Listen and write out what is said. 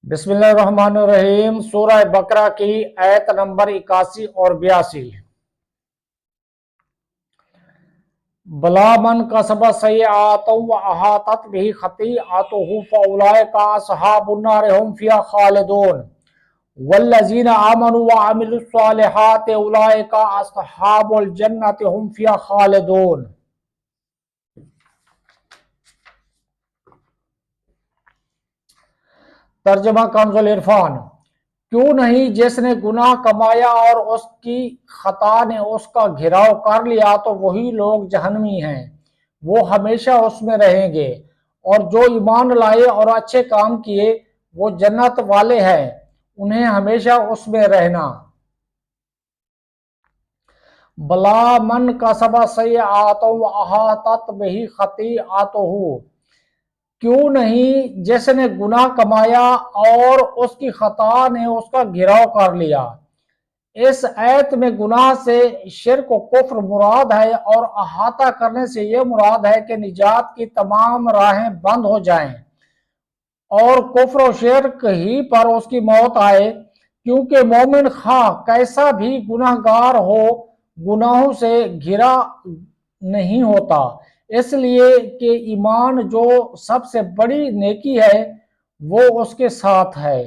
بسم اللہ الرحمن الرحیم۔ سورہ بقرہ کی آیت نمبر 81 اور 82۔ بلا من کسب سیئات واحاطت به خطیئته فاولئک اصحاب النار هم فیہا خالدون والذین آمنوا وعملوا الصالحات اولئک اصحاب الجنۃ هم فیہا خالدون۔ ترجمہ کنز العرفان۔ کیوں نہیں جس نے گناہ کمایا اور اس کی خطا نے اس کا گھیراؤ کر لیا تو وہی لوگ جہنمی ہیں، وہ ہمیشہ اس میں رہیں گے، اور جو ایمان لائے اور اچھے کام کیے وہ جنت والے ہیں، انہیں ہمیشہ اس میں رہنا۔ بلا من کسب سیئات واحاطت بہ خطیئتہ۔ کیوں نہیں جس نے گناہ کمایا اور اس کی خطا نے اس کا گھیراؤ کر لیا۔ اس آیت میں گناہ سے شرک و کفر مراد ہے، اور احاطہ کرنے سے یہ مراد ہے کہ نجات کی تمام راہیں بند ہو جائیں اور کفر و شرک ہی پر اس کی موت آئے، کیونکہ مومن خواہ کیسا بھی گناہ گار ہو گناہوں سے گھرا نہیں ہوتا، اس لیے کہ ایمان جو سب سے بڑی نیکی ہے وہ اس کے ساتھ ہے۔